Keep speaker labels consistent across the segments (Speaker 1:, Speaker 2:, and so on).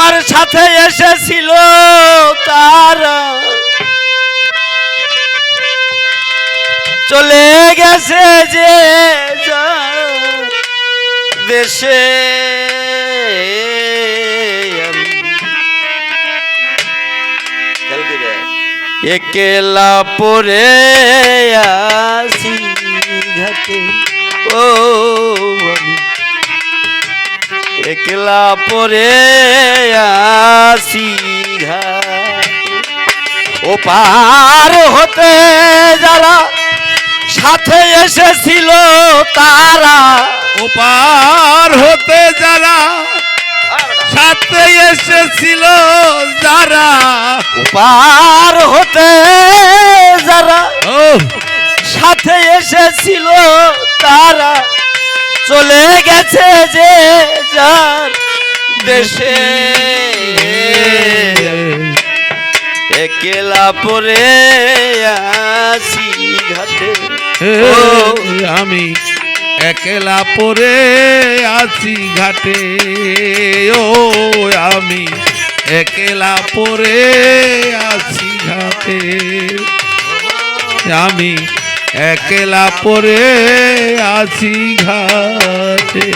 Speaker 1: আমার সাথে এসেছিল তারা চলে গেছে যে দেশে একলা পরে আসি ঘাটে ও একলা পরে আসি ঘাটে ও পার হতে যারা সাথে এসেছিল তারা
Speaker 2: ও পার হতে যারা সাথে এসেছিল যারা
Speaker 1: ও পার হতে যারা সাথে এসেছিল তারা চলে গেছে যে যার দেশে একলা পরে আসি ঘাটে
Speaker 2: আমি একলা পরে আছি ঘাটে ও আমি একলা পরে আছি ঘাটে আমি একলা পরে আছি ঘাটে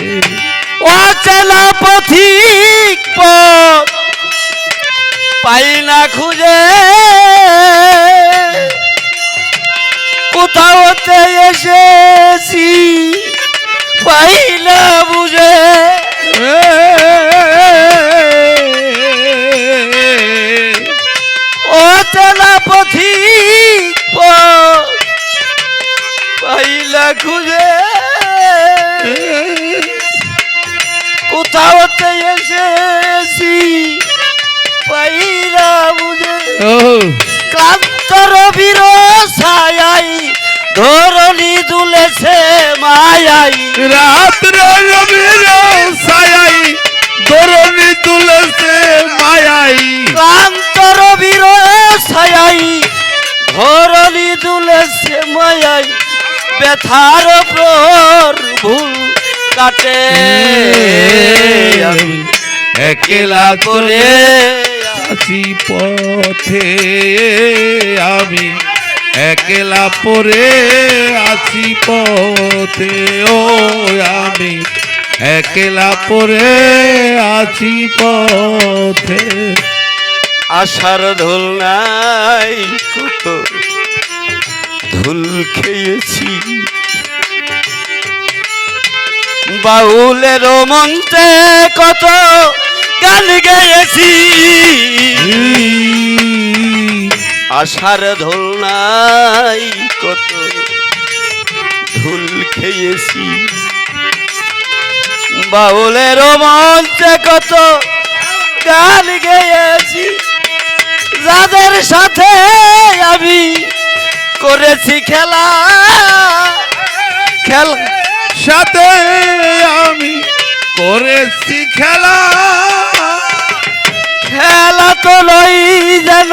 Speaker 1: অচেনা পথিক পথ পাই না খুঁজে কোথাওতে এসেছি পাই না বুঝে অচেনা পথিক পথ পাই না খুঁজে কোথাওতে এসেছি পাই না বুঝে ক্লান্ত রবির ছায়াই ধরণী দুলেছে মায়াই
Speaker 2: রাত্র রবির ছায়াই ধরণী তুলেছে মায়াই
Speaker 1: ক্লান্ত রবির ছায়াই ধরণী দুলেছে মায়াই ব্যথার প্রহর ভুল কাটে
Speaker 2: একলা করে আছি পথে আমি একলা পরে আছি পথে ও আমি একলা পরে আছি পথে
Speaker 1: আশার ধুল নাই কত ধুল খেয়েছি বাউলের মন্ত্রে কত গান গেয়েছি আশার ধুল নাই কত ধুল খেয়েছি বাউলের মন্ত্রে কত গান গেয়েছি যাদের সাথে আমি করেছি খেলা খেলা
Speaker 2: সাথে আমি করেছি খেলা
Speaker 1: খেলা তো নই যেন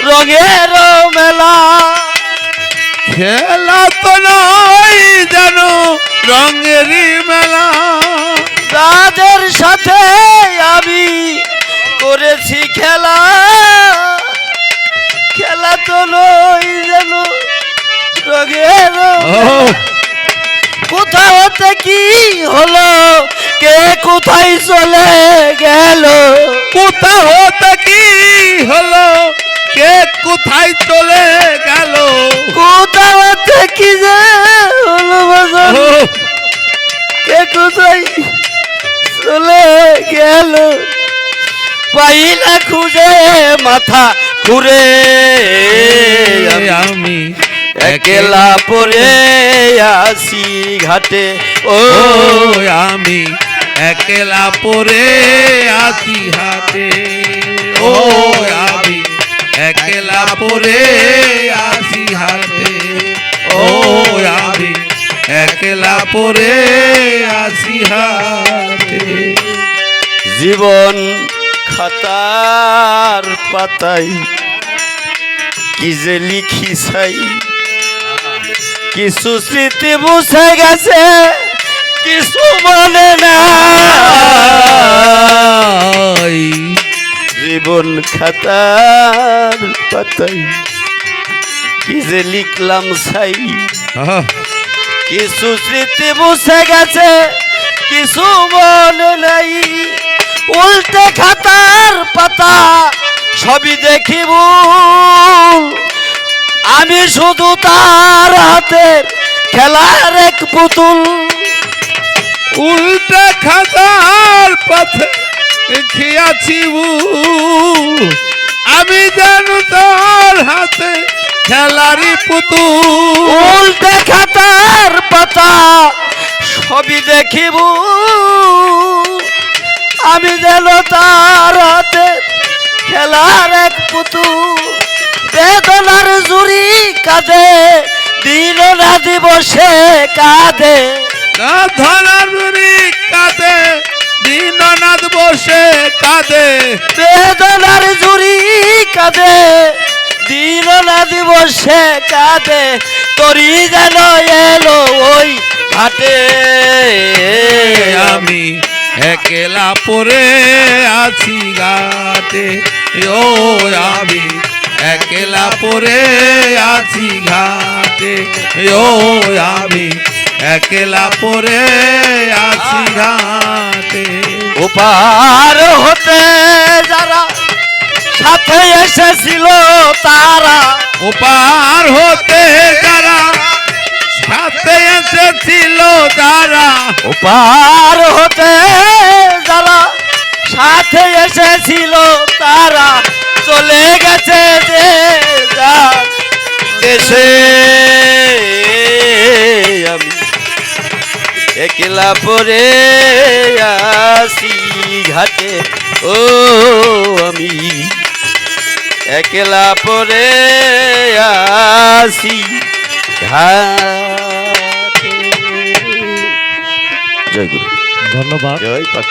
Speaker 1: রঙের মেলা
Speaker 2: খেলা তো নয় যেন রঙেরই মেলা
Speaker 1: যাদের সাথে আমি করেছি খেলা খেলা তো নই যেন রঙের কোথাও হতে কি হলো কে কোথায় চলে গেল
Speaker 2: কোথাও হতে কি হলো কে কোথায় চলে গেল
Speaker 1: কোথাও হতে কি যে হলো বাজার কে কোথায় চলে গেল পাই না খুঁজে মাথা ঘুরে
Speaker 2: আমি
Speaker 1: একলা পরে আসি ঘাটে ও
Speaker 2: আমি একলা পরে আছি হাতে ও আমি একলা পরে আছি হাতে ও আমি একলা পরে আছি হাতে
Speaker 1: জীবন খাতার পাতায় কি যে লিখি চাই কিছু স্মৃতি মুছে গেছে কিছু মনে নাই জীবন খাতার পাতায় কি যে লিখলাম ছাই,
Speaker 2: আহ,
Speaker 1: কিছু স্মৃতি মুছে গেছে, কিছু মনে নেই। উল্টে খাতার পাতা সবই দেখিব, আমি শুধু তার হাতের খেলার এক পুতুল।
Speaker 2: উল্টা খাতার পথে খেয়াছি আমি জানো তোর হাতে খেলারি পুতুল।
Speaker 1: উল্টে খাতার পাতা সবই দেখিব, আমি যেন তার হাতে খেলার এক পুতুল। বেদনার জুড়ি কাঁদে, দিন না দিবসে কাঁদে।
Speaker 2: ধনারুরি কাঁদে দীননাথ বসে কাঁদে।
Speaker 1: বেদনার জুড়ি কাঁদে, দিন না দিবসে কাঁদে। তরি যেন এলো ওই ঘাটে,
Speaker 2: আমি একলা পড়ে আছি ঘাটে। ও আমি একলা পড়ে আছি ঘাটে। ও আমি একলা পড়ে আছি ঘাটে।
Speaker 1: ওপার হতে যারা সাথে এসেছিল তারা,
Speaker 2: ওপার হতে যারা সাথে এসেছিল তারা,
Speaker 1: ওপার হতে যারা সাথে এসেছিল তারা চলে গেছে যে যার দেশে। আমি একলা পড়ে আসি ঘাটে, ও আমি একলা পড়ে আসি ঘাটে। জয় গুরু,
Speaker 3: ধন্যবাদ।
Speaker 1: জয় পাখি।